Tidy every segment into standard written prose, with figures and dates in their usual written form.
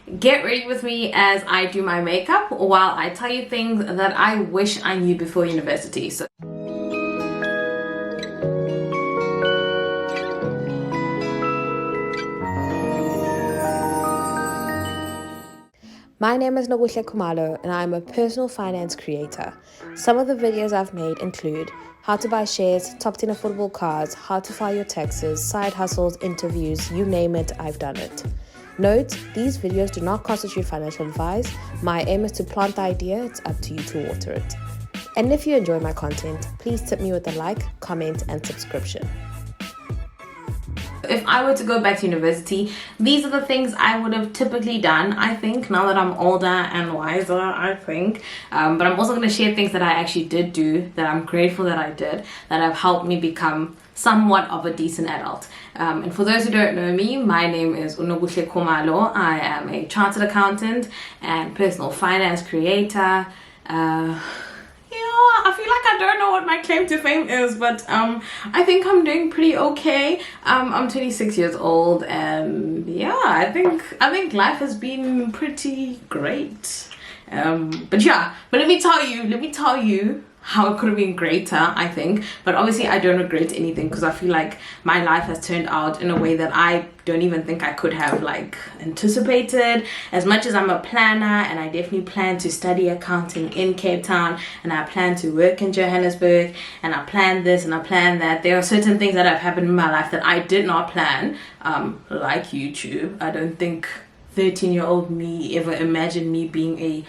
Get ready with me as I do my makeup while I tell you things that I wish I knew before university. So my name is Nokuhle and I'm a personal finance creator. Some of the videos I've made include how to buy shares, top 10 affordable cars, how to file your taxes, side hustles, interviews, you name it, I've done it. Note, these videos do not constitute financial advice. My aim is to plant the idea, it's up to you to water it. And if you enjoy my content, please tip me with a like, comment, and subscription. If I were to go back to university, these are the things I would have typically done, I think, now that I'm older and wiser, I think. But I'm also going to share things that I actually did do, that I'm grateful that I did, that have helped me become somewhat of a decent adult. And for those who don't know me, my name is Nokuhle. I am a chartered accountant and personal finance creator. I feel like I don't know what my claim to fame is, but I think I'm doing pretty okay. I'm 26 years old, and yeah, I think life has been pretty great. But let me tell you how it could have been greater, I think. But obviously I don't regret anything, because I feel like my life has turned out in a way that I don't even think I could have anticipated. As much as I'm a planner, and I definitely plan to study accounting in Cape Town, and I plan to work in Johannesburg, and I plan this and I plan that, there are certain things that have happened in my life that I did not plan, like YouTube. I don't think 13-year-old me ever imagined me being a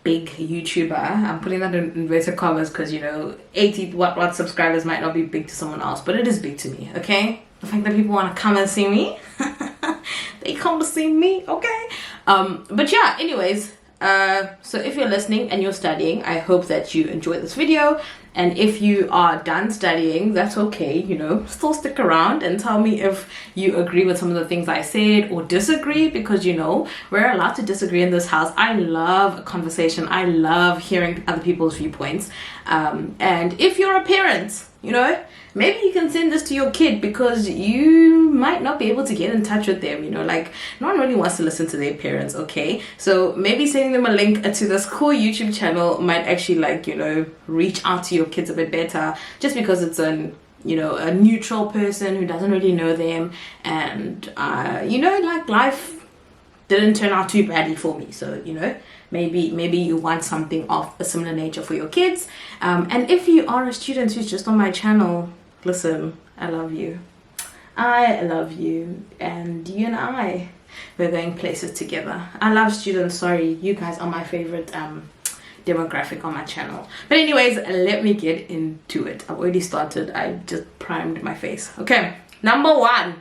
big YouTuber. I'm putting that in inverted commas because 80 what subscribers might not be big to someone else, but it is big to me. Okay, the fact that people want to come and see me they come to see me, okay. But yeah, anyways, so if you're listening and you're studying, I hope that you enjoy this video. And if you are done studying, that's okay, still stick around and tell me if you agree with some of the things I said or disagree, because we're allowed to disagree in this house. I love a conversation. I love hearing other people's viewpoints. And if you're a parent, maybe you can send this to your kid, because you might not be able to get in touch with them. No one really wants to listen to their parents, okay? So maybe sending them a link to this cool YouTube channel might actually reach out to your kids a bit better, just because it's a neutral person who doesn't really know them, and life didn't turn out too badly for me, so maybe you want something of a similar nature for your kids. And if you are a student who's just on my channel, listen, I love you, and you and I, we're going places together. I love students. Sorry, you guys are my favorite demographic on my channel. But anyways, let me get into it. I've already started. I just primed my face. Okay, number one.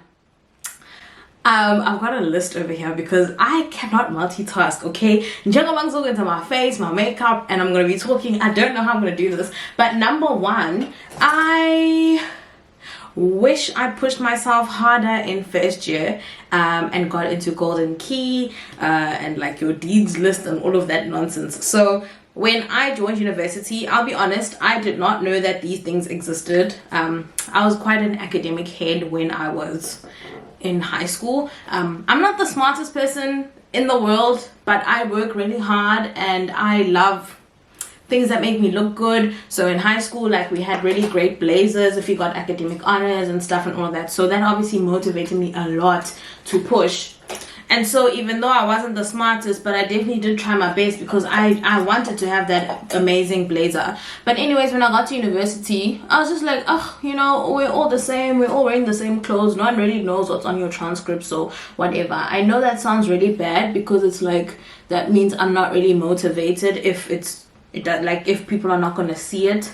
I've got a list over here because I cannot multitask, okay? Njengoba ngizokuyenza into my face, my makeup, and I'm going to be talking. I don't know how I'm going to do this. But number one, I wish I pushed myself harder in first year and got into Golden Key and your deeds list and all of that nonsense. So when I joined university, I'll be honest, I did not know that these things existed. I was quite an academic head when I was in high school. I'm not the smartest person in the world, but I work really hard and I love things that make me look good. So in high school, we had really great blazers if you got academic honors and stuff and all that. So that obviously motivated me a lot to push. And so even though I wasn't the smartest, but I definitely did try my best, because I wanted to have that amazing blazer. But anyways, when I got to university, I was just like, we're all the same, we're all wearing the same clothes, no one really knows what's on your transcript, so whatever. I know that sounds really bad, because it's that means I'm not really motivated if if people are not going to see it.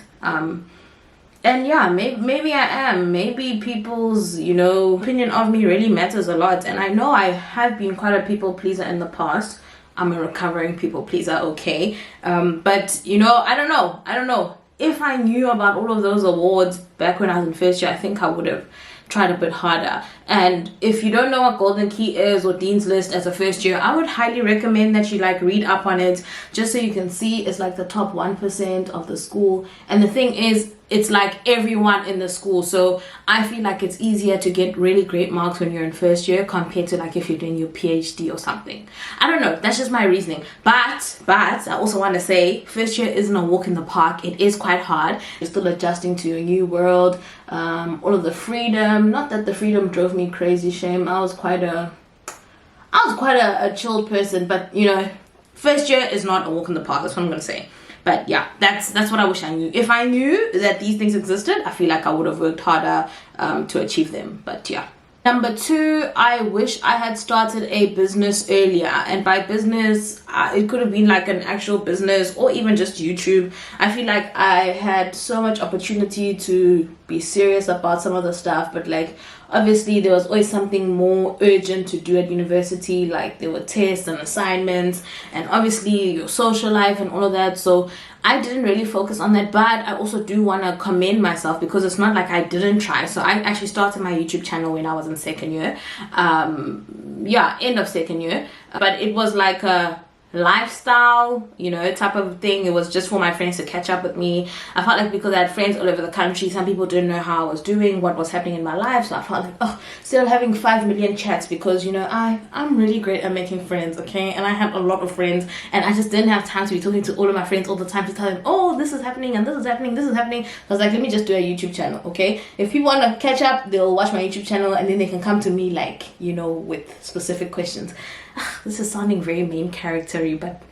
And yeah, maybe I am. Maybe people's, opinion of me really matters a lot. And I know I have been quite a people pleaser in the past. I'm a recovering people pleaser, okay? But, I don't know. If I knew about all of those awards back when I was in first year, I think I would have tried a bit harder. And if you don't know what Golden Key is or Dean's List as a first year, I would highly recommend that you read up on it, just so you can see it's the top 1% of the school. And the thing is, it's like everyone in the school. So I feel like it's easier to get really great marks when you're in first year compared to like if you're doing your PhD or something. I don't know, that's just my reasoning. But I also want to say first year isn't a walk in the park. It is quite hard. You're still adjusting to your new world, all of the freedom. Not that the freedom drove me crazy, shame. I was quite a chilled person, but you know, first year is not a walk in the park. That's what I'm gonna say. But yeah, that's what I wish I knew. If I knew that these things existed, I feel like I would have worked harder to achieve them. But yeah. Number 2, I wish I had started a business earlier. And by business, it could have been like an actual business or even just YouTube. I feel like I had so much opportunity to be serious about some of the stuff, but like obviously there was always something more urgent to do at university, like there were tests and assignments and obviously your social life and all of that. So I didn't really focus on that, but I also do want to commend myself because it's not like I didn't try. So I actually started my YouTube channel when I was in second year, end of second year, but it was like a lifestyle, you know, type of thing. It was just for my friends to catch up with me. I felt like because I had friends all over the country, some people didn't know how I was doing, what was happening in my life. So I felt like, oh, still having 5 million chats because, you know, I'm really great at making friends, okay? And I have a lot of friends and I just didn't have time to be talking to all of my friends all the time to tell them, oh, this is happening and this is happening, this is happening. So I was like, let me just do a YouTube channel, okay? If people want to catch up, they'll watch my YouTube channel and then they can come to me like, you know, with specific questions. This is sounding very main character-y, but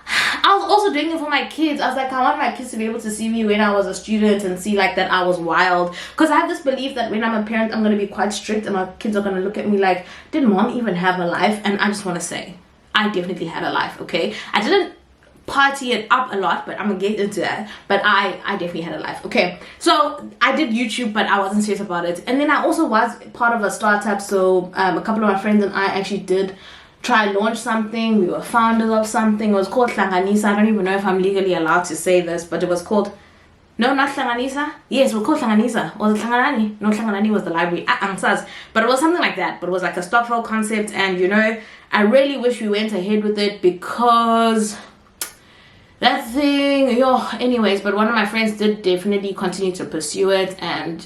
I was also doing it for my kids. I was like, I want my kids to be able to see me when I was a student and see like that I was wild, because I have this belief that when I'm a parent I'm going to be quite strict and my kids are going to look at me like, did mom even have a life? And I just want to say I definitely had a life, okay? I didn't party it up a lot, but I'm gonna get into that. But I definitely had a life, okay? So I did YouTube, but I wasn't serious about it. And then I also was part of a startup, so a couple of my friends and I actually did try launch something. We were founders of something. It was called Hlanganisa. I don't even know if I'm legally allowed to say this, but it was called, no, not Hlanganisa. Yes, it was called Hlanganisa. Was it Hlanganani? No, Hlanganani was the library. But it was something like that. But it was like a Stockville concept, and you know, I really wish we went ahead with it because that thing, anyways. But one of my friends did definitely continue to pursue it, and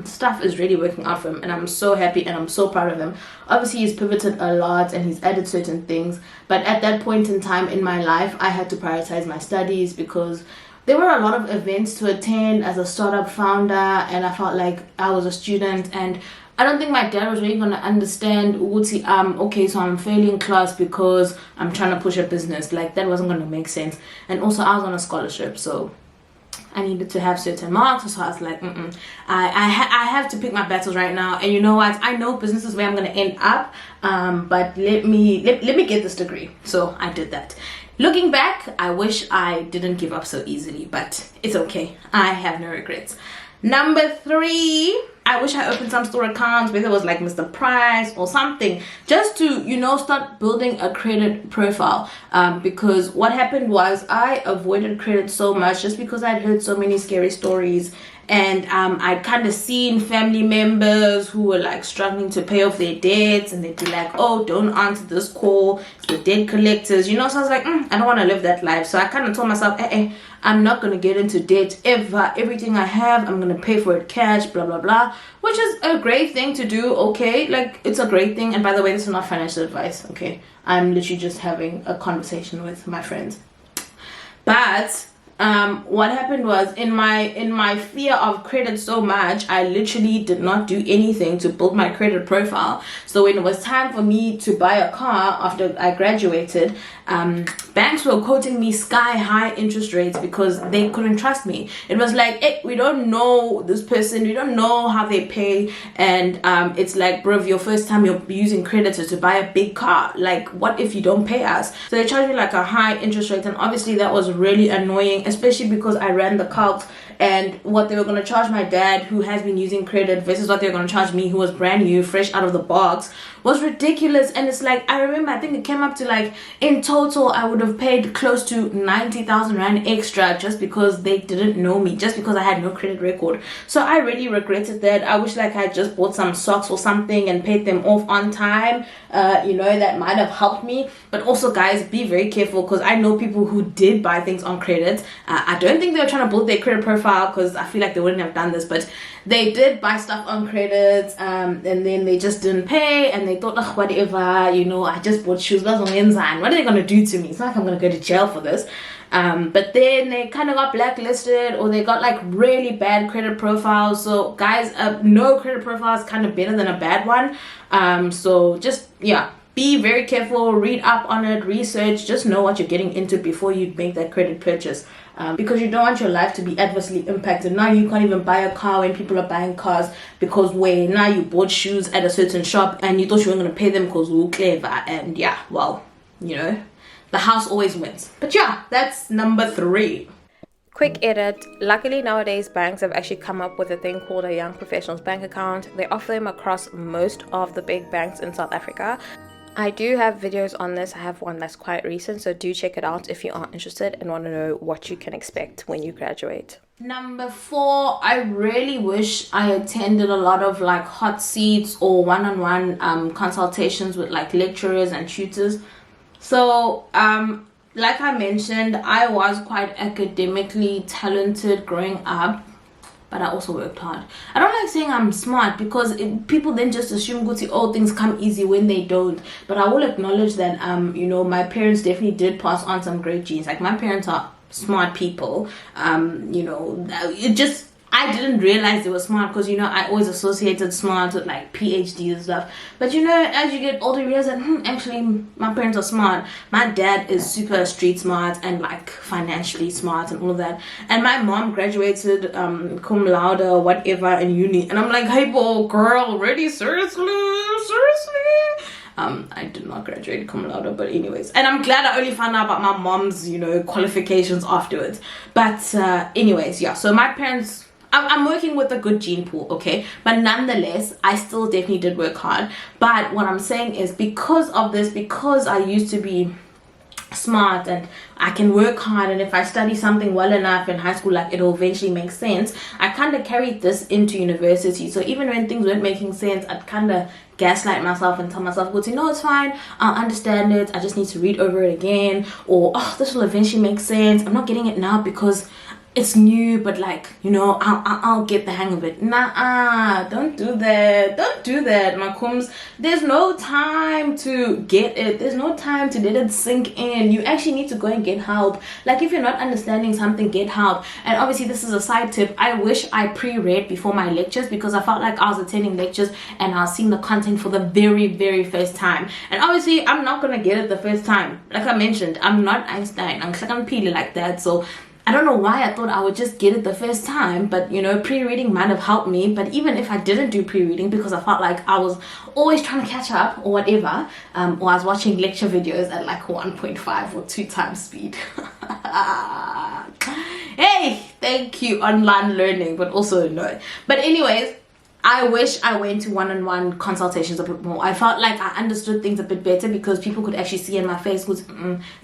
stuff is really working out for him, and I'm so happy and I'm so proud of him. Obviously he's pivoted a lot and he's added certain things, but at that point in time in my life I had to prioritize my studies because there were a lot of events to attend as a startup founder, and I felt like I was a student, and I don't think my dad was really going to understand, okay, so I'm failing class because I'm trying to push a business. Like, that wasn't going to make sense. And also, I was on a scholarship, so I needed to have certain marks. So I was like, I have to pick my battles right now. And you know what? I know business is where I'm going to end up, but let me get this degree. So I did that. Looking back, I wish I didn't give up so easily, but it's okay. I have no regrets. Number 3, I wish I opened some store accounts, whether it was like Mr. Price or something, just to, you know, start building a credit profile. Because what happened was I avoided credit so much just because I'd heard so many scary stories. And I'd kind of seen family members who were like struggling to pay off their debts, and they'd be like, oh, don't answer this call, it's the debt collectors, you know. So I was like, I don't want to live that life. So I kind of told myself, I'm not going to get into debt ever. Everything I have, I'm going to pay for it cash, blah, blah, blah. Which is a great thing to do, okay? Like, it's a great thing. And by the way, this is not financial advice, okay? I'm literally just having a conversation with my friends. But what happened was, in my fear of credit so much, I literally did not do anything to build my credit profile. So when it was time for me to buy a car after I graduated, banks were quoting me sky high interest rates because they couldn't trust me. It was like, hey, we don't know this person, we don't know how they pay, and it's like, bro, your first time you're using credit to buy a big car, like, what if you don't pay us? So they charged me like a high interest rate, and obviously that was really annoying, especially because I ran the calcs, and what they were going to charge my dad, who has been using credit, versus what they were going to charge me, who was brand new, fresh out of the box, was ridiculous. And it's like, I remember, I think it came up to like, in total I would have paid close to 90,000 rand extra just because they didn't know me, just because I had no credit record. So I really regretted that. I wish like I just bought some socks or something and paid them off on time. You know, that might have helped me. But also, guys, be very careful, because I know people who did buy things on credit I don't think they were trying to build their credit profile, because I feel like they wouldn't have done this, but they did buy stuff on credit, and then they just didn't pay, and they thought, oh, whatever, you know, I just bought shoes, what are they going to do to me? It's not like I'm going to go to jail for this. But then they kind of got blacklisted, or they got like really bad credit profiles. So guys, no credit profile is kind of better than a bad one. So just, yeah, be very careful, read up on it, research, just know what you're getting into before you make that credit purchase. Because you don't want your life to be adversely impacted. Now you can't even buy a car when people are buying cars, because now you bought shoes at a certain shop and you thought you weren't going to pay them because we were clever. And yeah, well, you know, the house always wins. But yeah, that's number 3. Quick edit. Luckily nowadays banks have actually come up with a thing called a young professionals bank account. They offer them across most of the big banks in South Africa. I do have videos on this. I have one that's quite recent, so do check it out if you are interested and want to know what you can expect when you graduate. Number 4, I really wish I attended a lot of like hot seats or one-on-one consultations with like lecturers and tutors. So like I mentioned, I was quite academically talented growing up, but I also worked hard. I don't like saying I'm smart, because people then just assume all things come easy when they don't. But I will acknowledge that you know, my parents definitely did pass on some great genes. Like, my parents are smart people. You know, I didn't realize they were smart, because, you know, I always associated smart with like PhDs and stuff. But, you know, as you get older, you realize that actually my parents are smart. My dad is super street smart and like financially smart and all of that. And my mom graduated cum laude or whatever in uni. And I'm like, hey, girl, really? Seriously? I did not graduate cum laude, but anyways. And I'm glad I only found out about my mom's, you know, qualifications afterwards. But anyways, yeah. So my parents... I'm working with a good gene pool, okay? But nonetheless, I still definitely did work hard. But what I'm saying is, because of this, because I used to be smart and I can work hard, and if I study something well enough in high school, like, it'll eventually make sense, I kind of carried this into university. So even when things weren't making sense, I'd kind of gaslight myself and tell myself, no, it's fine, I'll understand it, I just need to read over it again, or oh, this will eventually make sense, I'm not getting it now because it's new, but like, you know, I'll get the hang of it. Nah, don't do that, my cums. There's no time to get it. There's no time to let it sink in. You actually need to go and get help. Like, if you're not understanding something, get help. And obviously, this is a side tip. I wish I pre-read before my lectures, because I felt like I was attending lectures and I was seeing the content for the very, very first time. And obviously, I'm not gonna get it the first time. Like I mentioned, I'm not Einstein. I'm Pili like that. So I don't know why I thought I would just get it the first time, but you know, pre-reading might have helped me. But even if I didn't do pre-reading, because I felt like I was always trying to catch up or whatever, or I was watching lecture videos at like 1.5 or 2 times speed. Hey, thank you, online learning, but also no. But anyways, I wish I went to one-on-one consultations a bit more. I felt like I understood things a bit better, because people could actually see in my face, this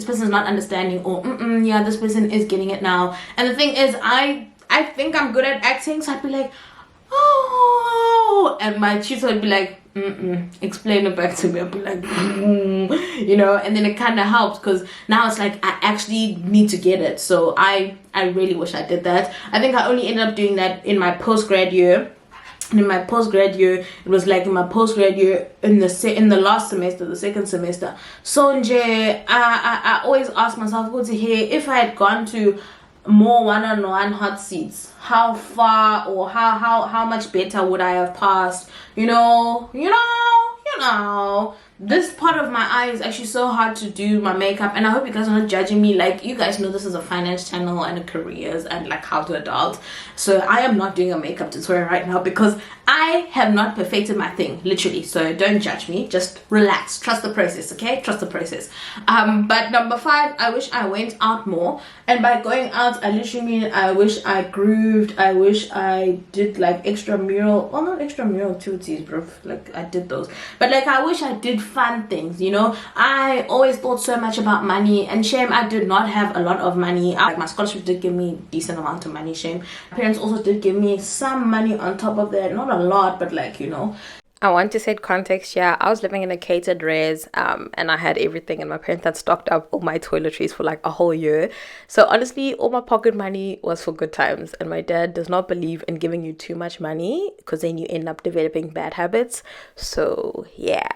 person's not understanding, or yeah, this person is getting it now. And the thing is, I think I'm good at acting, so I'd be like, oh, and my tutor would be like, explain it back to me. I'd be like, you know, and then it kind of helps, because now it's like I actually need to get it. So I really wish I did that. I think I only ended up doing that in my postgrad year. And in my postgrad year, it was like in my postgrad year in the last semester, the second semester. So I always ask myself, if I had gone to more one-on-one hot seats, how far or how much better would I have passed? You know. This part of my eye is actually so hard to do my makeup, and I hope you guys are not judging me. Like, you guys know this is a finance channel and a careers and like how to adult, so I am not doing a makeup tutorial right now, because I have not perfected my thing, literally. So don't judge me, just relax, trust the process, okay? Trust the process. But number 5, I wish I went out more. And by going out, I literally mean I wish I grooved, I wish I did like extramural, well, not extramural activities, bro, like I did those, but like I wish I did fun things, you know. I always thought so much about money, and shame I did not have a lot of money. Like, my scholarship did give me a decent amount of money, shame. My parents also did give me some money on top of that, not a lot, but like, you know. I want to set context here. I was living in a catered res, and I had everything, and my parents had stocked up all my toiletries for like a whole year. So honestly, all my pocket money was for good times, and my dad does not believe in giving you too much money because then you end up developing bad habits. So yeah.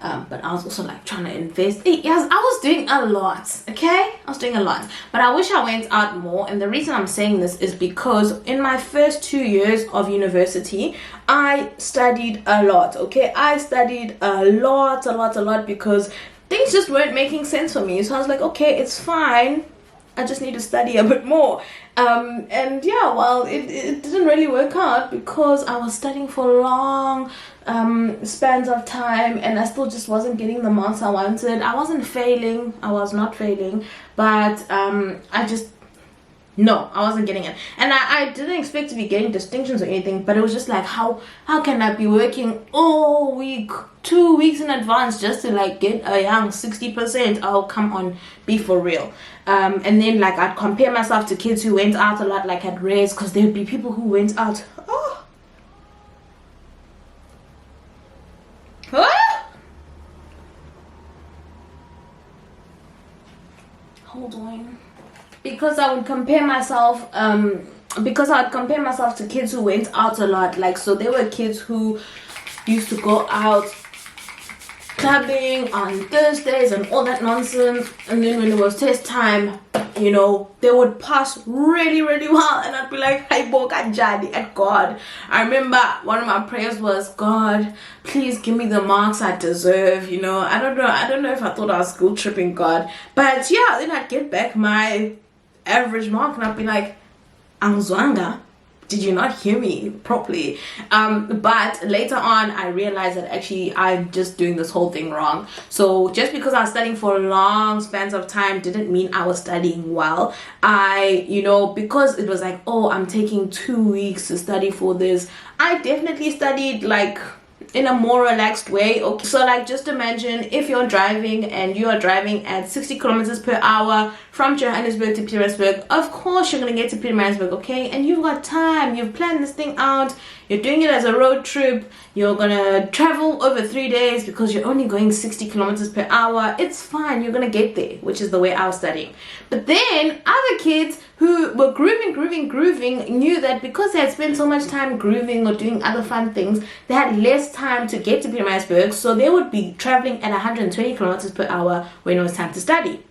But I was also like trying to invest. Yes, I was doing a lot, okay? I was doing a lot. But I wish I went out more. And the reason I'm saying this is because in my first 2 years of university, I studied a lot, okay? I studied a lot because things just weren't making sense for me. So I was like, okay, it's fine. I just need to study a bit more. And yeah, well, it didn't really work out because I was studying for long spans of time, and I still just wasn't getting the marks I wanted. I wasn't failing. I was not failing, but no, I wasn't getting it. And I didn't expect to be getting distinctions or anything, but it was just like, how can I be working all week, 2 weeks in advance just to like get a young 60%? Oh, come on, be for real. And then like I'd compare myself to kids who went out a lot, like at res, because there would be people who went out. Hold on. Because I would compare myself to kids who went out a lot. Like, so there were kids who used to go out clubbing on Thursdays and all that nonsense, and then when it was test time, you know, they would pass really well, and I'd be like, "Hey, Bokanjani, at God." I remember one of my prayers was, "God, please give me the marks I deserve." You know, I don't know if I thought I was school tripping God, but yeah, then I'd get back my average mark, and I'd be like, "Angzwanga, did you not hear me properly?" But later on I realized that actually I'm just doing this whole thing wrong. So just because I was studying for long spans of time didn't mean I was studying well. Because it was like, oh, I'm taking 2 weeks to study for this, I definitely studied like in a more relaxed way. Okay, so like just imagine if you're driving and you are driving at 60 kilometers per hour from Johannesburg to Pietermaritzburg. Of course you're gonna get to Pietermaritzburg, okay? And you've got time, you've planned this thing out, you're doing it as a road trip, you're gonna travel over 3 days because you're only going 60 kilometers per hour. It's fine, you're gonna get there, which is the way I was studying. But then other kids who were grooving knew that because they had spent so much time grooving or doing other fun things, they had less time to get to Pietermaritzburg, so they would be traveling at 120 kilometers per hour when it was time to study.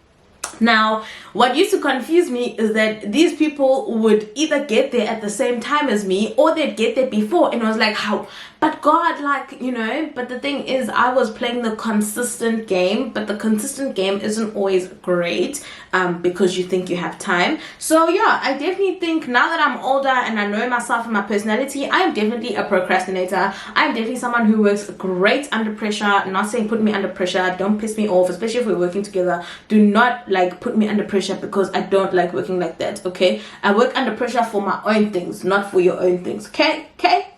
Now, what used to confuse me is that these people would either get there at the same time as me or they'd get there before, and I was like, how? But God, like, you know, but the thing is, I was playing the consistent game, but the consistent game isn't always great because you think you have time. So yeah, I definitely think now that I'm older and I know myself and my personality, I am definitely a procrastinator. I'm definitely someone who works great under pressure. I'm not saying put me under pressure, don't piss me off, especially if we're working together. Do not like put me under pressure because I don't like working like that, okay? I work under pressure for my own things, not for your own things, okay?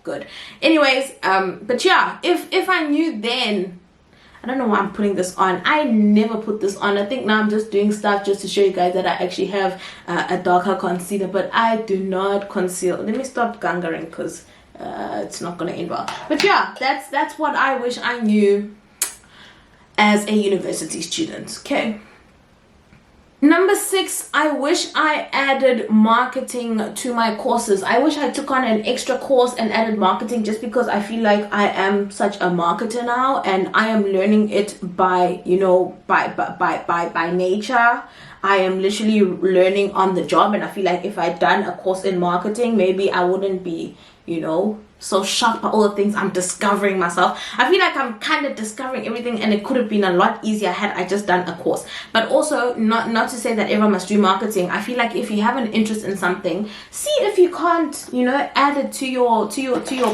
Good. Anyways, but yeah, if I knew then, I don't know why I'm putting this on. I never put this on. I think now I'm just doing stuff just to show you guys that I actually have a darker concealer, but I do not conceal. Let me stop gangering because it's not gonna end well. But yeah, that's what I wish I knew as a university student, okay? Number 6, I wish I added marketing to my courses. I wish I took on an extra course and added marketing, just because I feel like I am such a marketer now and I am learning it by, you know, by nature. I am literally learning on the job, and I feel like if I'd done a course in marketing, maybe I wouldn't be, you know, so shocked by all the things I'm discovering myself. I feel like I'm kind of discovering everything, and it could have been a lot easier had I just done a course. But also, not to say that everyone must do marketing. I feel like if you have an interest in something, see if you can't, you know, add it to your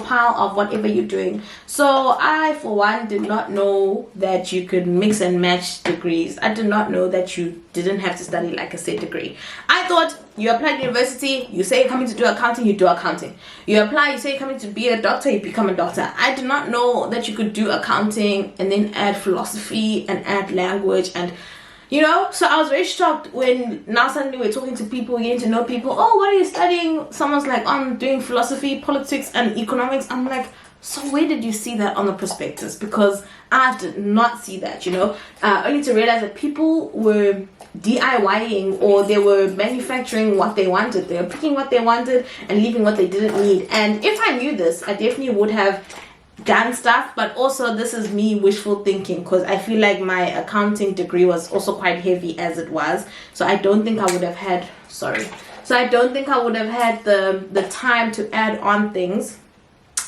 pile of whatever you're doing. So I, for one, did not know that you could mix and match degrees. I did not know that you didn't have to study like a set degree. I thought you apply to university, you say you're coming to do accounting, you do accounting. You apply, you say you're coming to be a doctor, you become a doctor. I did not know that you could do accounting and then add philosophy and add language, and you know, so I was very shocked when now suddenly we're talking to people, getting to know people. Oh, what are you studying? Someone's like, I'm doing philosophy, politics and economics. I'm like, so where did you see that on the prospectus? Because I did not see that, you know. Only to realize that people were DIYing, or they were manufacturing what they wanted. They were picking what they wanted and leaving what they didn't need. And if I knew this, I definitely would have done stuff. But also, this is me wishful thinking, because I feel like my accounting degree was also quite heavy as it was. So I don't think I would have had, so I don't think I would have had the time to add on things.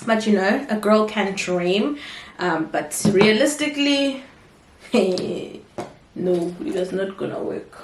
But you know, a girl can dream. But realistically, no, it's not gonna work.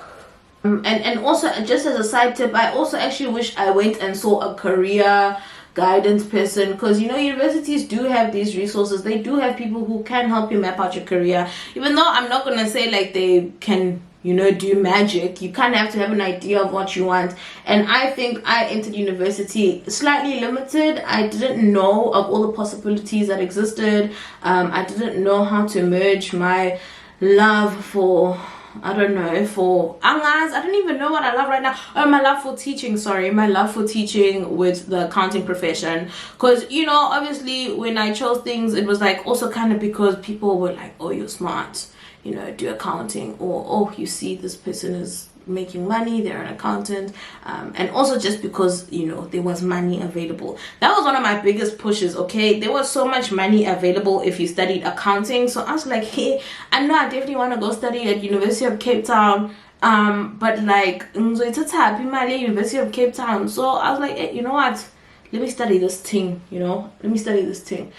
And also, just as a side tip, I also actually wish I went and saw a career guidance person, because you know, universities do have these resources. They do have people who can help you map out your career, even though I'm not gonna say like they can, you know, do magic. You kind of have to have an idea of what you want. And I think I entered university slightly limited. I didn't know of all the possibilities that existed. I didn't know how to merge my love for, I don't know, for angas. I don't even know what I love right now. Oh, my love for teaching, my love for teaching with the accounting profession. Because, you know, obviously when I chose things, it was like also kind of because people were like, oh, you're smart, you know, do accounting, or oh, you see this person is making money, they're an accountant, and also just because, you know, there was money available. That was one of my biggest pushes. Okay, there was so much money available if you studied accounting. So I was like, hey, I know I definitely want to go study at University of Cape Town, but like it's a tap in my University of Cape Town. So I was like, hey, you know what, let me study this thing, you know, let me study this thing.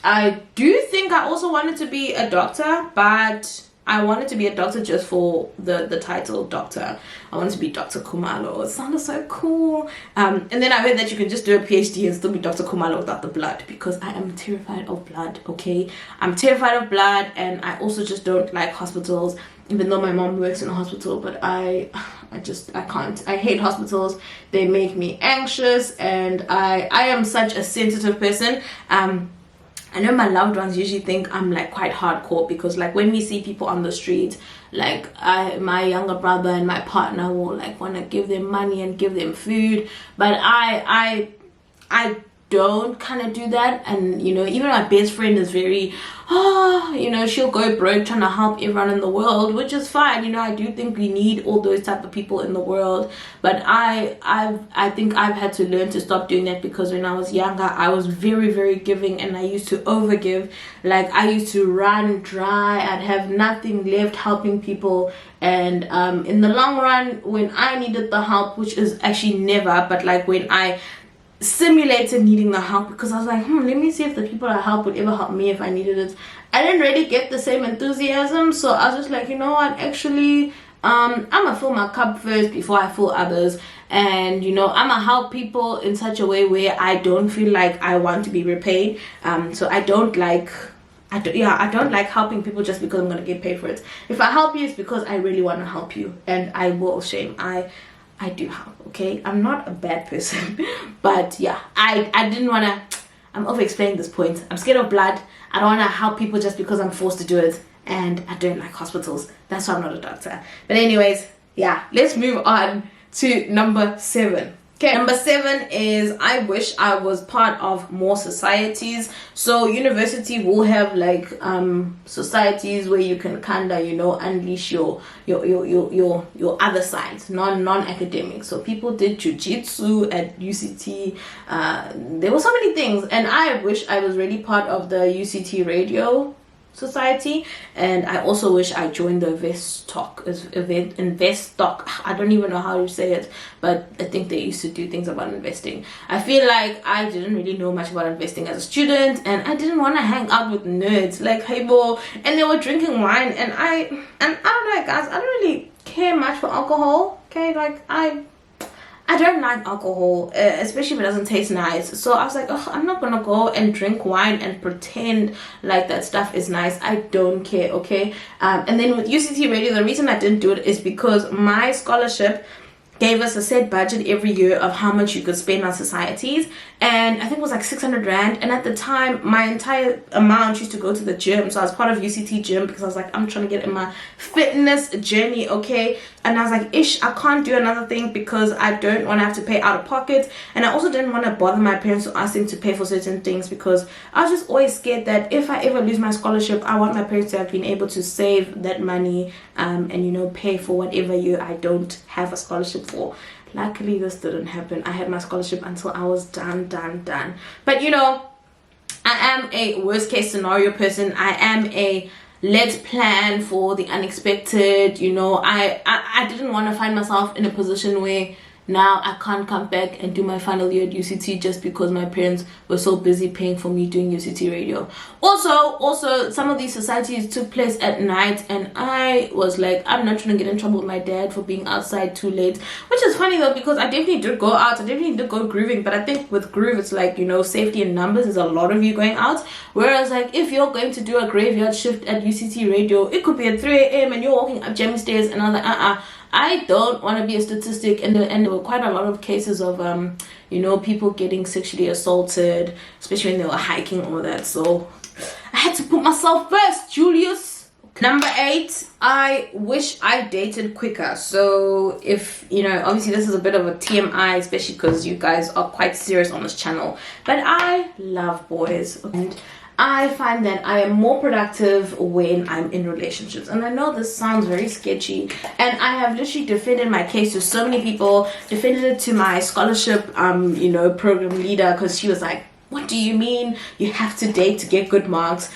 I do think I also wanted to be a doctor, but I wanted to be a doctor just for the title doctor. I wanted to be Dr. Khumalo. It sounded so cool. And then I heard that you can just do a PhD and still be Dr. Khumalo without the blood, because I am terrified of blood, okay? I'm terrified of blood, and I also just don't like hospitals, even though my mom works in a hospital. But I can't. I hate hospitals. They make me anxious, and I am such a sensitive person. I know my loved ones usually think I'm like quite hardcore, because like when we see people on the street, like my younger brother and my partner will like want to give them money and give them food, but I don't kind of do that. And you know, even my best friend is very, you know, she'll go broke trying to help everyone in the world, which is fine. You know, I do think we need all those type of people in the world, but I think I've had to learn to stop doing that, because when I was younger, I was very, very giving, and I used to overgive. Like I used to run dry. I'd have nothing left helping people, and in the long run, when I needed the help, which is actually never, but like when I simulated needing the help, because I was like, let me see if the people I help would ever help me if I needed it, I didn't really get the same enthusiasm. So I was just like, you know what, actually I'm gonna fill my cup first before I fill others. And you know, I'm gonna help people in such a way where I don't feel like I want to be repaid. So I don't like helping people just because I'm gonna get paid for it. If I help you, it's because I really want to help you, and I will shame. I do help, okay? I'm not a bad person. But yeah, I didn't want to, I'm over explaining this point. I'm scared of blood. I don't want to help people just because I'm forced to do it. And I don't like hospitals. That's why I'm not a doctor. But anyways, yeah, let's move on to number 7. Okay, number 7 is I wish I was part of more societies. So university will have like societies where you can kinda, you know, unleash your other sides, non-academic. So people did jiu-jitsu at UCT. There were so many things, and I wish I was really part of the UCT radio society. And I also wish I joined the Investstock. I don't even know how to say it, but I think they used to do things about investing. I feel like I didn't really know much about investing as a student, and I didn't want to hang out with nerds like Hebo, and they were drinking wine, and I don't know, guys, I don't really care much for alcohol. Okay, like I don't like alcohol, especially if it doesn't taste nice. So I was like, oh, I'm not gonna go and drink wine and pretend like that stuff is nice. I don't care, okay? And then with UCT Radio, the reason I didn't do it is because my scholarship gave us a set budget every year of how much you could spend on societies, and I think it was like 600 rand, and at the time my entire amount used to go to the gym. So I was part of UCT gym because I was like, I'm trying to get in my fitness journey, okay? And I was like, ish, I can't do another thing because I don't want to have to pay out of pocket, and I also didn't want to bother my parents to ask them to pay for certain things, because I was just always scared that if I ever lose my scholarship, I want my parents to have been able to save that money and you know, pay for whatever year I don't have a scholarship for. Luckily this didn't happen. I had my scholarship until I was done. But you know, I am a worst case scenario person. I am a let's plan for the unexpected. You know, I didn't want to find myself in a position where now I can't come back and do my final year at UCT just because my parents were so busy paying for me doing UCT radio. Also some of these societies took place at night, and I was like, I'm not trying to get in trouble with my dad for being outside too late. Which is funny though, because I definitely did go out, I definitely did go grooving, but I think with groove it's like, you know, safety in numbers. There's a lot of you going out, whereas like if you're going to do a graveyard shift at UCT radio, it could be at 3 a.m. and you're walking up Jamie stairs, and I was like, I don't want to be a statistic. And there were quite a lot of cases of you know, people getting sexually assaulted, especially when they were hiking, all that. So I had to put myself first, Julius. Number 8, I wish I dated quicker. So if, you know, obviously this is a bit of a TMI, especially because you guys are quite serious on this channel, but I love boys, and I find that I am more productive when I'm in relationships. And I know this sounds very sketchy, and I have literally defended my case to so many people, defended it to my scholarship you know, program leader, because she was like, what do you mean you have to date to get good marks?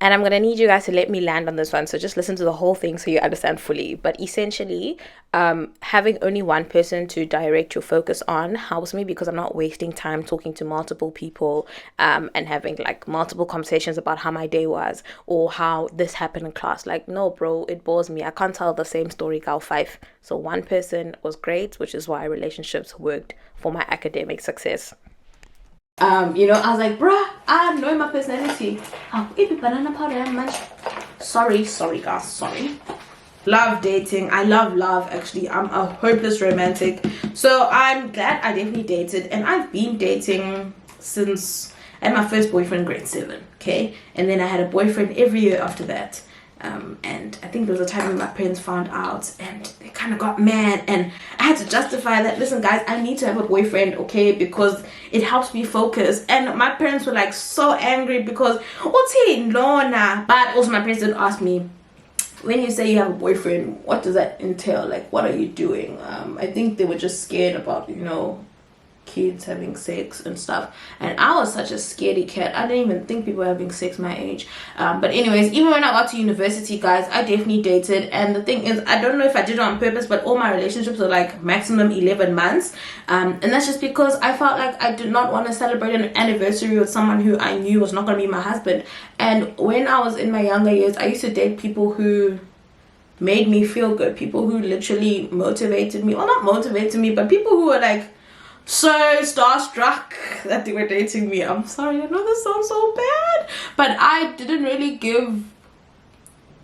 And I'm going to need you guys to let me land on this one. So just listen to the whole thing so you understand fully. But essentially, having only one person to direct your focus on helps me, because I'm not wasting time talking to multiple people and having like multiple conversations about how my day was or how this happened in class. Like, no, bro, it bores me. I can't tell the same story, gal 5. So one person was great, which is why relationships worked for my academic success. You know, I was like, bruh, I know my personality. Banana powder munch. Sorry guys, sorry. Love dating. I love actually. I'm a hopeless romantic, so I'm glad I definitely dated. And I've been dating since I had my first boyfriend grade 7, okay, and then I had a boyfriend every year after that. And I think there was a time when my parents found out, and they kind of got mad, and I had to justify that, listen guys, I need to have a boyfriend, okay, because it helps me focus. And my parents were like so angry because Lorna. But also my parents did ask me, when you say you have a boyfriend, what does that entail? Like, what are you doing? I think they were just scared about, you know, kids having sex and stuff, and I was such a scaredy cat. I didn't even think people were having sex my age. But anyways, even when I got to university, guys, I definitely dated. And the thing is, I don't know if I did it on purpose, but all my relationships were like maximum 11 months, and that's just because I felt like I did not want to celebrate an anniversary with someone who I knew was not going to be my husband. And when I was in my younger years, I used to date people who made me feel good, people who literally motivated me, well, not motivated me, but people who were like so starstruck that they were dating me. I'm sorry, I know this sounds so bad, but I didn't really give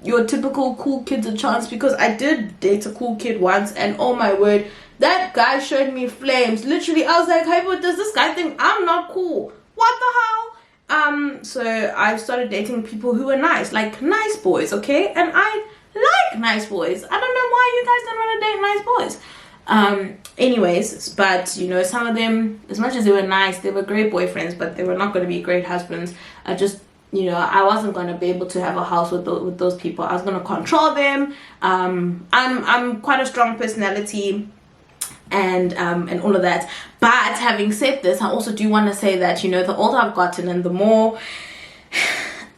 your typical cool kids a chance, because I did date a cool kid once, and oh my word, that guy showed me flames. Literally, I was like, hey, but does this guy think I'm not cool? What the hell? So I started dating people who were nice, like nice boys, okay? And I like nice boys. I don't know why you guys don't want to date nice boys. Anyways, but you know, some of them, as much as they were nice, they were great boyfriends, but they were not going to be great husbands. I just, you know, I wasn't going to be able to have a house with those people. I was going to control them. I'm quite a strong personality, and all of that. But having said this, I also do want to say that, you know, the older I've gotten and the more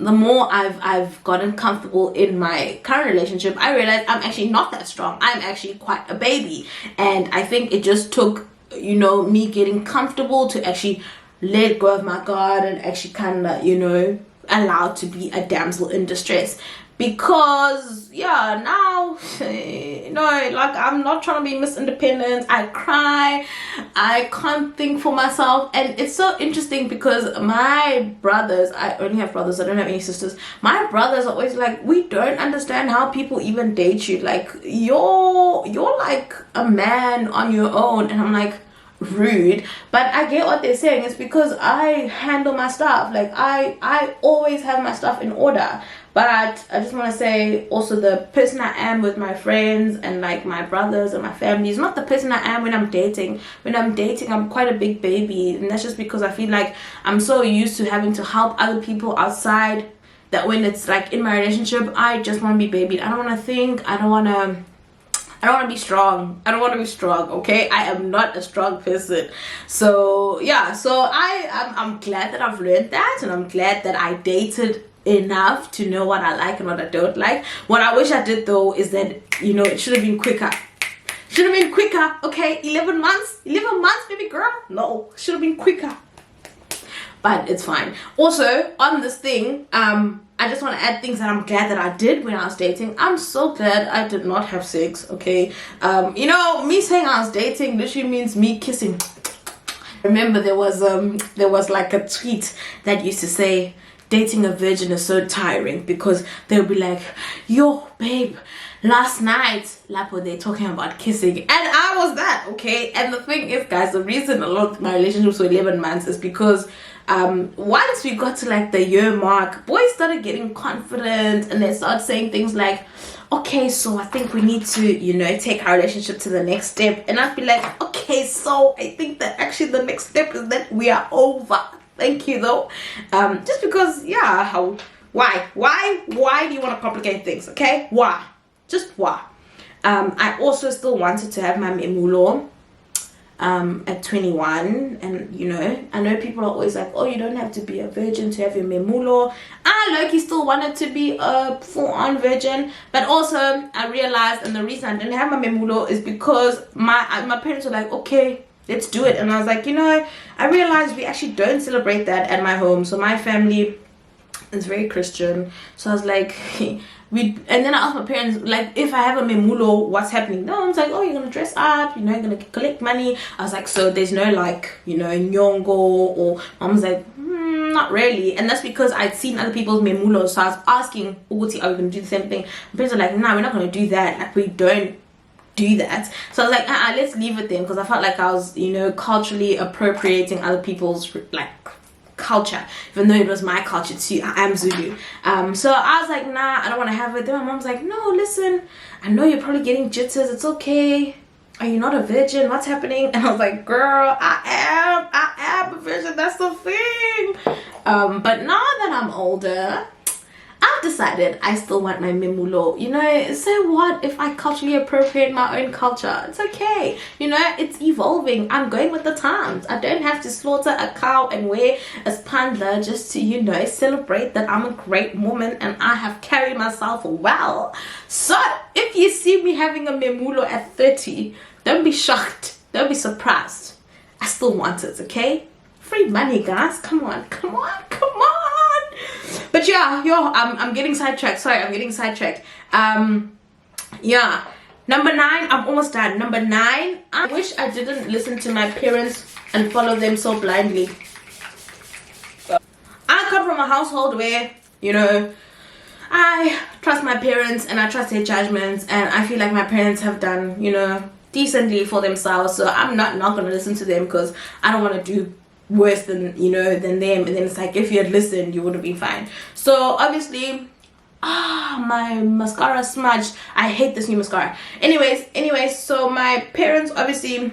I've gotten comfortable in my current relationship, I realized I'm actually not that strong. I'm actually quite a baby. And I think it just took, you know, me getting comfortable to actually let go of my guard and actually kind of, you know, allowed to be a damsel in distress. Because yeah, now, you know, like, I'm not trying to be Miss Independent. I cry, I can't think for myself. And it's so interesting because my brothers, I only have brothers, I don't have any sisters. My brothers are always like, we don't understand how people even date you. Like, you're like a man on your own. And I'm like, rude, but I get what they're saying. It's because I handle my stuff. Like I always have my stuff in order. But I just want to say also, the person I am with my friends and like my brothers and my family is not the person I am when I'm dating. When I'm dating, I'm quite a big baby, and that's just because I feel like I'm so used to having to help other people outside that when it's like in my relationship, I just want to be babied. I don't want to think. I don't want to be strong. I don't want to be strong, okay? I am not a strong person. So yeah, so I'm glad that I've learned that, and I'm glad that I dated enough to know what I like and what I don't like. What I wish I did though is that, you know, it should have been quicker. Should have been quicker, okay? 11 months, baby girl. No, should have been quicker. But it's fine. Also, on this thing, I just want to add things that I'm glad that I did when I was dating. I'm so glad I did not have sex, okay? You know, me saying I was dating literally means me kissing. Remember, there was like a tweet that used to say, dating a virgin is so tiring, because they'll be like, yo, babe, last night, Lapo, they're talking about kissing. And I was that, okay? And the thing is, guys, the reason a lot of my relationships were 11 months is because once we got to like the year mark, boys started getting confident, and they started saying things like, okay, so I think we need to, you know, take our relationship to the next step. And I'd be like, okay, so I think that actually the next step is that we are over. Thank you though. Just because, yeah, why do you want to complicate things? Okay, why? Just why? I also still wanted to have my memulo at 21, and you know, I know people are always like, oh, you don't have to be a virgin to have your memulo. I low-key still wanted to be a full-on virgin, but also I realized, and the reason I didn't have my memulo is because my parents were like, okay, let's do it. And I was like, you know, I realized we actually don't celebrate that at my home. So my family is very Christian. So I was like, and then I asked my parents, like, if I have a memulo, what's happening? No, I was like, oh, you're gonna dress up, you know, you're gonna collect money. I was like, so there's no like, you know, nyongo, or mom was like, not really. And that's because I'd seen other people's memulos. So I was asking, Uguti, are we gonna do the same thing? My parents were like, nah, we're not gonna do that. Like, we don't do that. So I was like, let's leave it then, because I felt like I was, you know, culturally appropriating other people's like culture, even though it was my culture too. I am Zulu. So I was like, nah, I don't want to have it. Then my mom's like, no, listen, I know you're probably getting jitters, it's okay. Are you not a virgin? What's happening? And I was like, girl, I am a virgin, that's the thing. But now that I'm older, I've decided I still want my memulo. You know, so what if I culturally appropriate my own culture? It's okay. You know, it's evolving. I'm going with the times. I don't have to slaughter a cow and wear a spandler just to, you know, celebrate that I'm a great woman and I have carried myself well. So if you see me having a memulo at 30, don't be shocked. Don't be surprised. I still want it, okay? Free money, guys. Come on. But yeah, I'm getting sidetracked. Sorry, I'm getting sidetracked. Yeah. Number 9, I'm almost done. Number 9, I wish I didn't listen to my parents and follow them so blindly. I come from a household where, you know, I trust my parents and I trust their judgments, and I feel like my parents have done, you know, decently for themselves. So I'm not going to listen to them, because I don't want to do worse than, you know, than them. And then it's like, if you had listened, you would have been fine. So obviously, my mascara smudged. I hate this new mascara. Anyways, so my parents obviously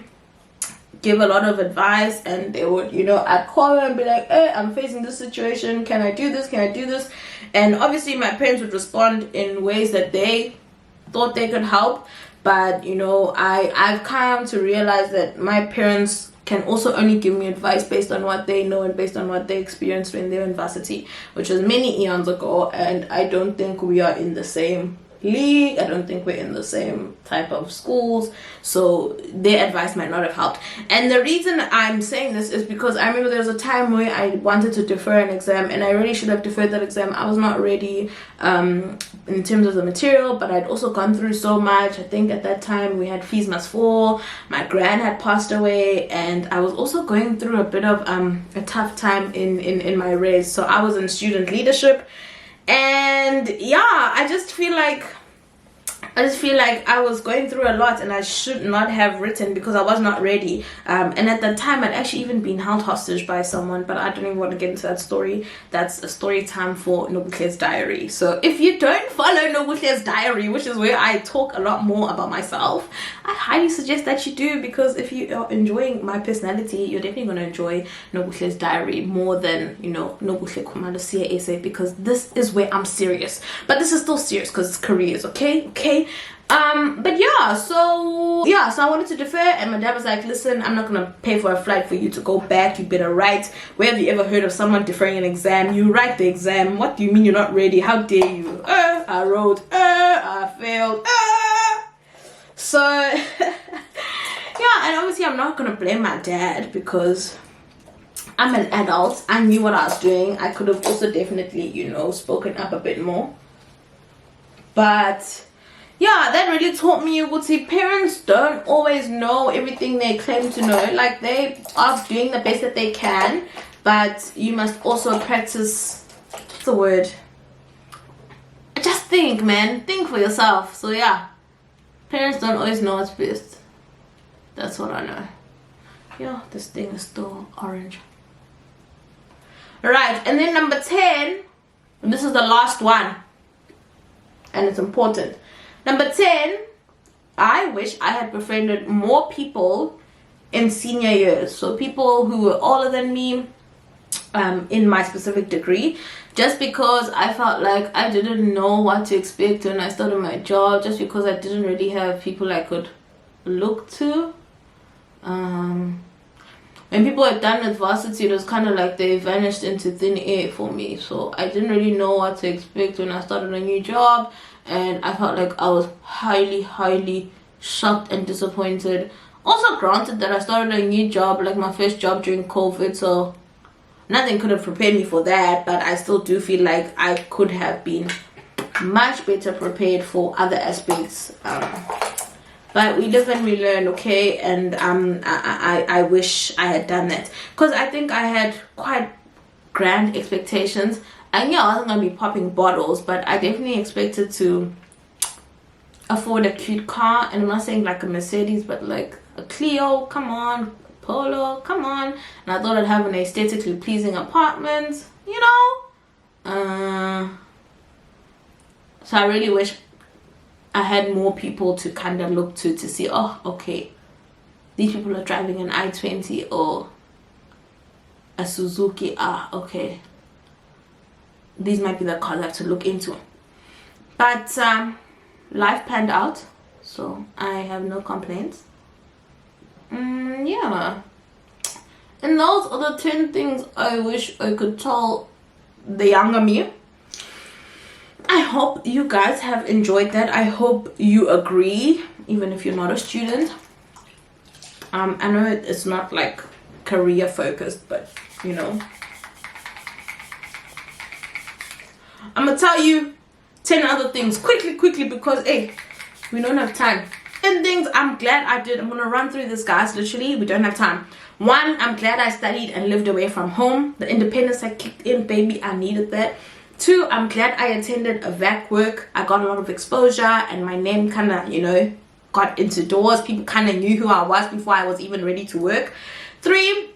give a lot of advice, and they would, you know, I'd call them and be like, hey, I'm facing this situation, can I do this? And obviously my parents would respond in ways that they thought they could help. But you know, I've come to realize that my parents can also only give me advice based on what they know and based on what they experienced when they were in varsity, which was many eons ago. And I don't think we are in the same league. I don't think we're in the same type of schools, so their advice might not have helped. And the reason I'm saying this is because I remember there was a time where I wanted to defer an exam, and I really should have deferred that exam. I was not ready in terms of the material, but I'd also gone through so much. I think at that time we had fees must fall, my gran had passed away, and I was also going through a bit of a tough time in my race. So I was in student leadership. And yeah, I just feel like I just feel like I was going through a lot and I should not have written because I was not ready. And at that time, I'd actually even been held hostage by someone, but I don't even want to get into that story. That's a story time for Nokuhle's diary. So if you don't follow Nokuhle's diary, which is where I talk a lot more about myself, I highly suggest that you do, because if you are enjoying my personality, you're definitely going to enjoy Nokuhle's diary more than, you know, Nokuhle Commando essay, because this is where I'm serious. But this is still serious because it's careers, okay? But yeah, so I wanted to defer, and my dad was like, listen, I'm not gonna pay for a flight for you to go back. You better write. Where have you ever heard of someone deferring an exam? You write the exam. What do you mean you're not ready? How dare you? I wrote, I failed, so yeah. And obviously I'm not gonna blame my dad because I'm an adult. I knew what I was doing. I could have also definitely, you know, spoken up a bit more. But yeah, that really taught me, you would see, parents don't always know everything they claim to know. Like, they are doing the best that they can, but you must also practice, what's the word? Just think, man. Think for yourself. So yeah, parents don't always know what's best. That's what I know. Yeah, this thing is still orange. Right, and then number 10, and this is the last one, and it's important. Number 10, I wish I had befriended more people in senior years. So people who were older than me in my specific degree, just because I felt like I didn't know what to expect when I started my job, just because I didn't really have people I could look to. When people were done with varsity, it was kind of like they vanished into thin air for me. So I didn't really know what to expect when I started a new job. And I felt like I was highly shocked and disappointed. Also, granted that I started a new job, like my first job during COVID, so nothing could have prepared me for that. But I still do feel like I could have been much better prepared for other aspects. But we live and we learn, okay? And I wish I had done that, because I think I had quite grand expectations. And yeah, I wasn't going to be popping bottles, but I definitely expected to afford a cute car. And I'm not saying like a Mercedes, but like a Clio, come on, Polo, come on. And I thought I'd have an aesthetically pleasing apartment, you know. So I really wish I had more people to kind of look to see, oh, okay, these people are driving an i20 or a Suzuki. Okay, these might be the cars I have to look into. But life panned out, so I have no complaints. Yeah, and those are the 10 things I wish I could tell the younger me. I hope you guys have enjoyed that. I hope you agree, even if you're not a student. I know it's not like career focused, but you know, I'm gonna tell you 10 other things quickly, because hey, we don't have time. 10 things I'm glad I did. I'm gonna run through this, guys. Literally, we don't have time. 1, I'm glad I studied and lived away from home. The independence I kicked in, baby, I needed that. 2, I'm glad I attended a VAC work. I got a lot of exposure and my name kind of, you know, got into doors. People kind of knew who I was before I was even ready to work. 3,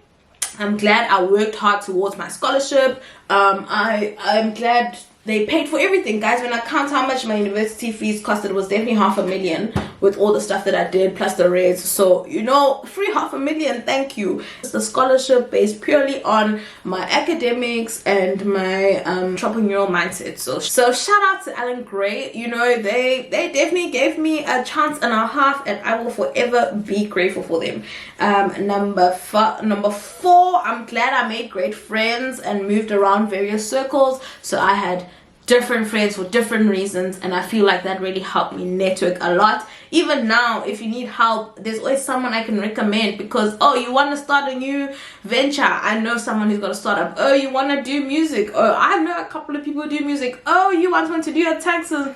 I'm glad I worked hard towards my scholarship. I'm glad they paid for everything, guys. When I count how much my university fees costed, it was definitely $500,000 with all the stuff that I did plus the rates. So, you know, free $500,000, thank you. It's a scholarship based purely on my academics and my entrepreneurial mindset. So shout out to Alan Gray. You know, they definitely gave me a chance and a half, and I will forever be grateful for them. Number 4, I'm glad I made great friends and moved around various circles. So I had different friends for different reasons, and I feel like that really helped me network a lot. Even now, if you need help, there's always someone I can recommend, because oh, you want to start a new venture, I know someone who's got a startup. Oh, you want to do music, oh, I know a couple of people who do music. Oh, you want someone to do your taxes,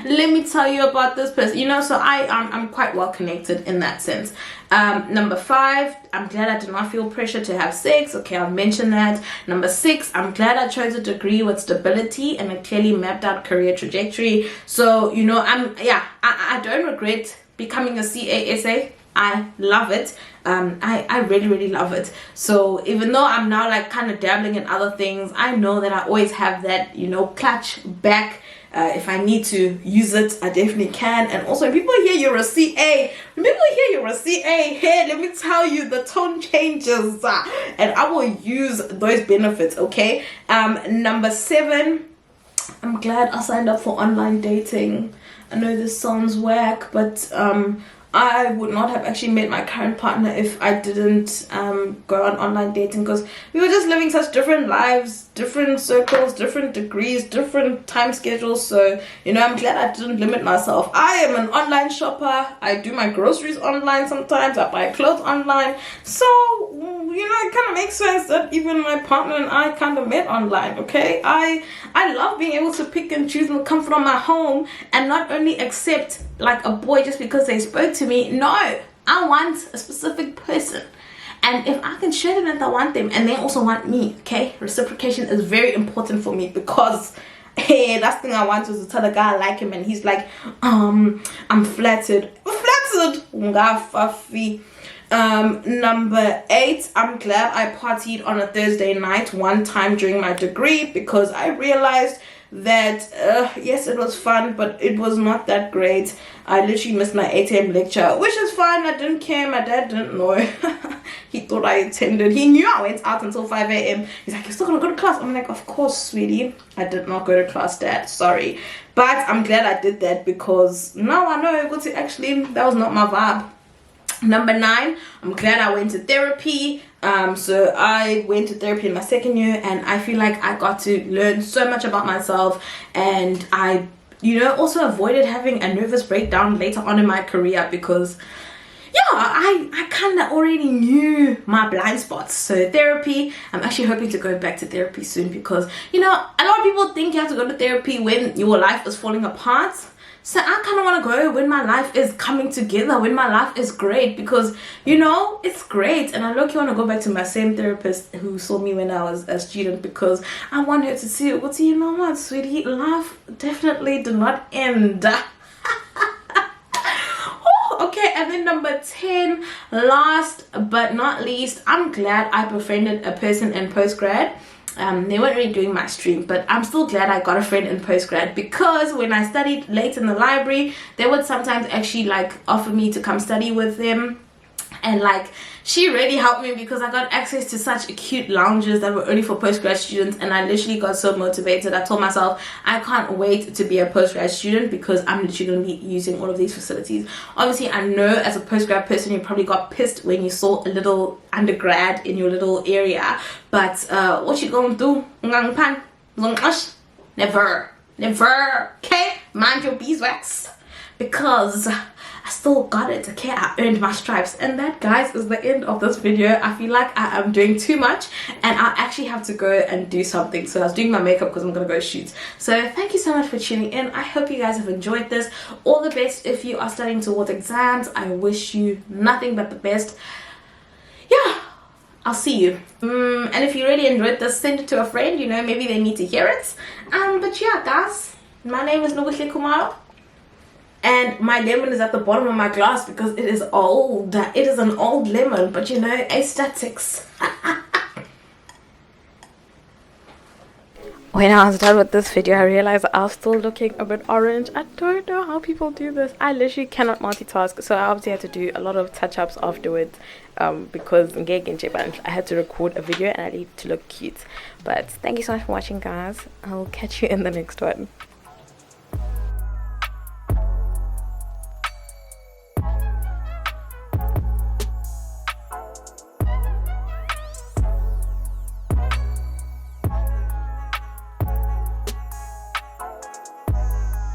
let me tell you about this person, you know. So I'm quite well connected in that sense. Number 5, I'm glad I did not feel pressure to have sex. Okay, I've mentioned that. Number 6, I'm glad I chose a degree with stability and a clearly mapped out career trajectory. So, you know, I don't regret becoming a CASA. I love it. I really, really love it. So even though I'm now like kind of dabbling in other things, I know that I always have that, you know, clutch back. If I need to use it, I definitely can. And also, when people hear you're a CA, hey, let me tell you, the tone changes, and I will use those benefits. Okay. Number 7, I'm glad I signed up for online dating. I know this sounds whack, but I would not have actually met my current partner if I didn't go on online dating, because we were just living such different lives, different circles, different degrees, different time schedules. So, you know, I'm glad I didn't limit myself. I am an online shopper. I do my groceries online sometimes. I buy clothes online. So, you know, it kind of makes sense that even my partner and I kind of met online, okay? I love being able to pick and choose in the comfort of my home and not only accept like a boy just because they spoke to me. No, I want a specific person. And if I can show them that I want them and they also want me, okay? Reciprocation is very important for me, because hey, last thing I want was to tell a guy I like him and he's like, I'm flattered. Number 8, I'm glad I partied on a Thursday night one time during my degree, because I realized that yes, it was fun, but it was not that great. I literally missed my 8 a.m. lecture, which is fine. I didn't care. My dad didn't know. He thought I attended. He knew I went out until 5 a.m. He's like, you're still gonna go to class? I'm like, of course, sweetie. I did not go to class, Dad. Sorry. But I'm glad I did that, because now I know that was not my vibe. Number 9, I'm glad I went to therapy. So I went to therapy in my 2nd year, and I feel like I got to learn so much about myself, and I, you know, also avoided having a nervous breakdown later on in my career, because yeah, I kind of already knew my blind spots. So therapy, I'm actually hoping to go back to therapy soon, because, you know, a lot of people think you have to go to therapy when your life is falling apart. So I kind of want to go when my life is coming together, when my life is great, because, you know, it's great. And I look, you want to go back to my same therapist who saw me when I was a student, because I want her to see, you know what, sweetie, life definitely did not end. Okay, and then number 10, last but not least, I'm glad I befriended a person in postgrad. They weren't really doing my stream, but I'm still glad I got a friend in postgrad, because when I studied late in the library, they would sometimes actually like offer me to come study with them. And like, she really helped me, because I got access to such cute lounges that were only for postgrad students, and I literally got so motivated. I told myself I can't wait to be a postgrad student, because I'm literally going to be using all of these facilities. Obviously, I know as a postgrad person you probably got pissed when you saw a little undergrad in your little area, but what you gonna do? Never, okay? Mind your beeswax, because I still got it, okay? I earned my stripes. And that, guys, is the end of this video. I feel like I am doing too much, and I actually have to go and do something. So I was doing my makeup because I'm gonna go shoot. So thank you so much for tuning in. I hope you guys have enjoyed this. All the best if you are studying towards exams. I wish you nothing but the best. Yeah, I'll see you. And if you really enjoyed this, send it to a friend. You know, maybe they need to hear it. But yeah, guys, my name is Nokuhle, and my lemon is at the bottom of my glass because it is old. It is an old lemon, but you know, aesthetics. When I was done with this video, I realized I was still looking a bit orange. I don't know how people do this. I literally cannot multitask, so I obviously had to do a lot of touch-ups afterwards, because I had to record a video and I needed to look cute. But thank you so much for watching, guys. I'll catch you in the next one.